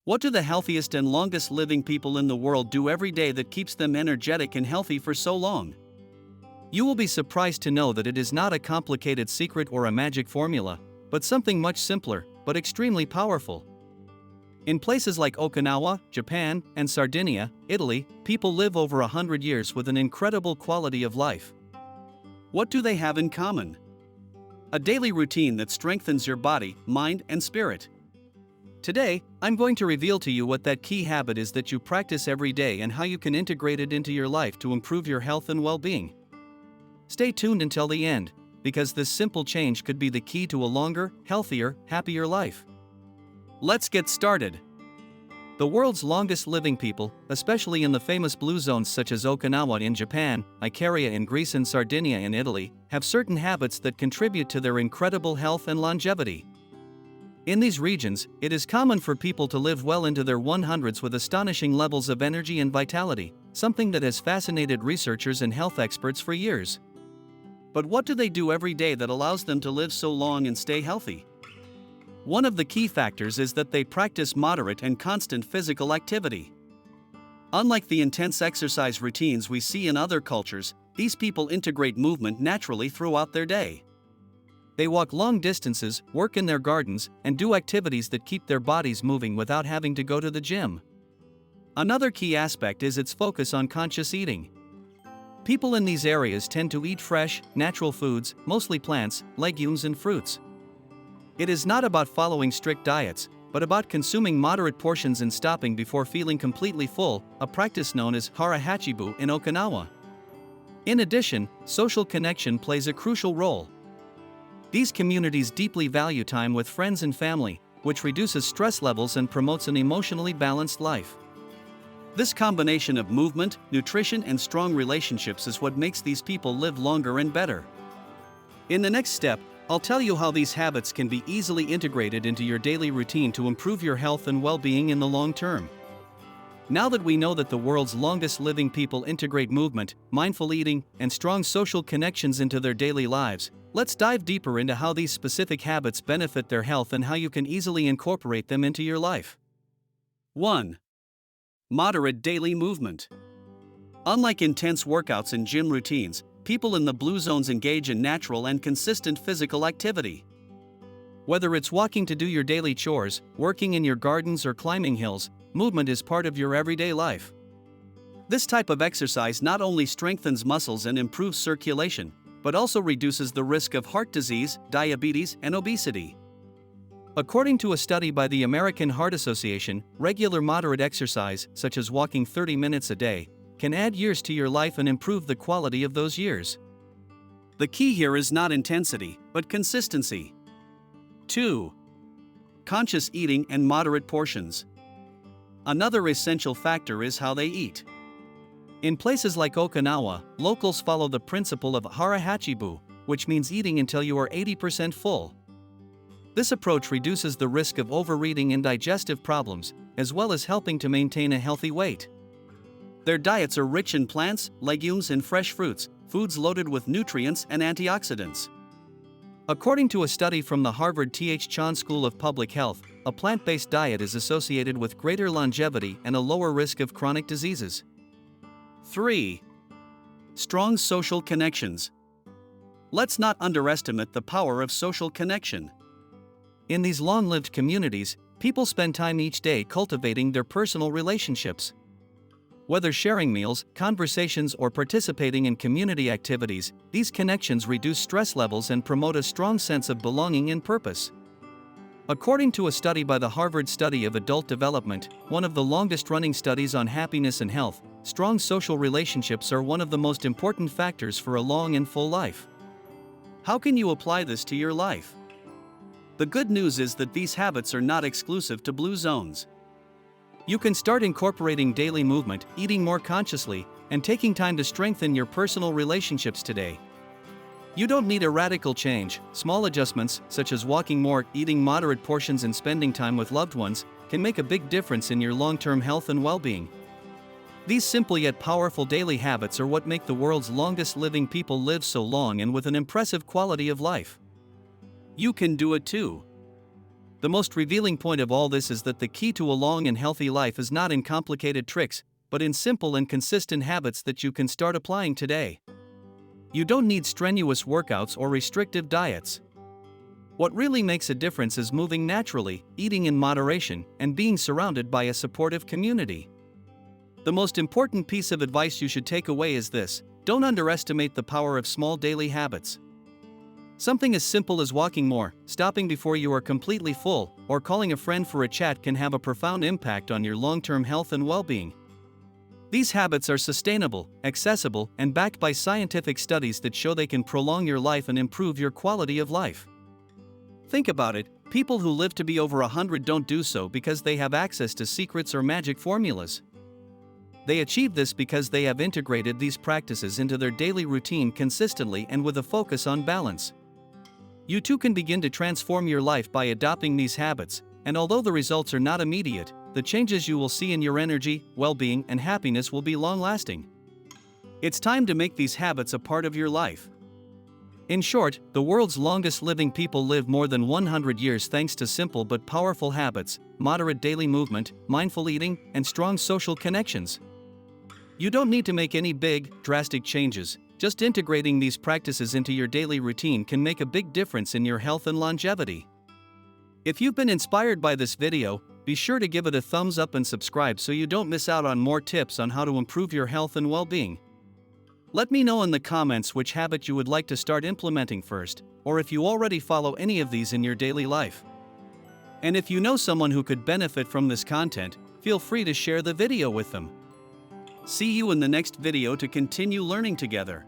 What do the healthiest and longest living people in the world do every day that keeps them energetic and healthy for so long? You will be surprised to know that it is not a complicated secret or a magic formula, but something much simpler, but extremely powerful. In places like Okinawa, Japan, and Sardinia, Italy, people live over 100 years with an incredible quality of life. What do they have in common? A daily routine that strengthens your body, mind, and spirit. Today, I'm going to reveal to you what that key habit is that you practice every day and how you can integrate it into your life to improve your health and well-being. Stay tuned until the end, because this simple change could be the key to a longer, healthier, happier life. Let's get started. The world's longest living people, especially in the famous blue zones such as Okinawa in Japan, Icaria in Greece and Sardinia in Italy, have certain habits that contribute to their incredible health and longevity. In these regions, it is common for people to live well into their 100s with astonishing levels of energy and vitality, something that has fascinated researchers and health experts for years. But what do they do every day that allows them to live so long and stay healthy? One of the key factors is that they practice moderate and constant physical activity. Unlike the intense exercise routines we see in other cultures, these people integrate movement naturally throughout their day. They walk long distances, work in their gardens, and do activities that keep their bodies moving without having to go to the gym. Another key aspect is its focus on conscious eating. People in these areas tend to eat fresh, natural foods, mostly plants, legumes, and fruits. It is not about following strict diets, but about consuming moderate portions and stopping before feeling completely full, a practice known as hara hachibu in Okinawa. In addition, social connection plays a crucial role. These communities deeply value time with friends and family, which reduces stress levels and promotes an emotionally balanced life. This combination of movement, nutrition, and strong relationships is what makes these people live longer and better. In the next step, I'll tell you how these habits can be easily integrated into your daily routine to improve your health and well-being in the long term. Now that we know that the world's longest living people integrate movement, mindful eating, and strong social connections into their daily lives, let's dive deeper into how these specific habits benefit their health and how you can easily incorporate them into your life. 1. Moderate daily movement. Unlike intense workouts and gym routines, people in the blue zones engage in natural and consistent physical activity. Whether it's walking to do your daily chores, working in your gardens, or climbing hills, movement is part of your everyday life. This type of exercise not only strengthens muscles and improves circulation, but also reduces the risk of heart disease, diabetes, and obesity. According to a study by the American Heart Association, regular moderate exercise, such as walking 30 minutes a day, can add years to your life and improve the quality of those years. The key here is not intensity, but consistency. 2. Conscious eating and moderate portions. Another essential factor is how they eat. In places like Okinawa, locals follow the principle of hara hachibu, which means eating until you are 80% full. This approach reduces the risk of overeating and digestive problems, as well as helping to maintain a healthy weight. Their diets are rich in plants, legumes, and fresh fruits, foods loaded with nutrients and antioxidants. According to a study from the Harvard Th Chan School of Public Health, a plant-based diet is associated with greater longevity and a lower risk of chronic diseases. 3. Strong social connections. Let's not underestimate the power of social connection. In these long-lived communities, people spend time each day cultivating their personal relationships. Whether sharing meals, conversations, or participating in community activities, these connections reduce stress levels and promote a strong sense of belonging and purpose. According to a study by the Harvard Study of Adult Development, one of the longest-running studies on happiness and health, strong social relationships are one of the most important factors for a long and full life. How can you apply this to your life? The good news is that these habits are not exclusive to blue zones. You can start incorporating daily movement, eating more consciously, and taking time to strengthen your personal relationships today. You don't need a radical change. Small adjustments, such as walking more, eating moderate portions, and spending time with loved ones, can make a big difference in your long-term health and well-being. These simple yet powerful daily habits are what make the world's longest living people live so long and with an impressive quality of life. You can do it too. The most revealing point of all this is that the key to a long and healthy life is not in complicated tricks, but in simple and consistent habits that you can start applying today. You don't need strenuous workouts or restrictive diets. What really makes a difference is moving naturally, eating in moderation, and being surrounded by a supportive community. The most important piece of advice you should take away is this: don't underestimate the power of small daily habits. Something as simple as walking more, stopping before you are completely full, or calling a friend for a chat can have a profound impact on your long-term health and well-being. These habits are sustainable, accessible, and backed by scientific studies that show they can prolong your life and improve your quality of life. Think about it, people who live to be over 100 don't do so because they have access to secrets or magic formulas. They achieve this because they have integrated these practices into their daily routine consistently and with a focus on balance. You too can begin to transform your life by adopting these habits, and although the results are not immediate, the changes you will see in your energy, well-being, and happiness will be long-lasting. It's time to make these habits a part of your life. In short, the world's longest living people live more than 100 years thanks to simple but powerful habits, moderate daily movement, mindful eating, and strong social connections. You don't need to make any big, drastic changes. Just integrating these practices into your daily routine can make a big difference in your health and longevity. If you've been inspired by this video, be sure to give it a thumbs up and subscribe so you don't miss out on more tips on how to improve your health and well-being. Let me know in the comments which habit you would like to start implementing first, or if you already follow any of these in your daily life. And if you know someone who could benefit from this content, feel free to share the video with them. See you in the next video to continue learning together.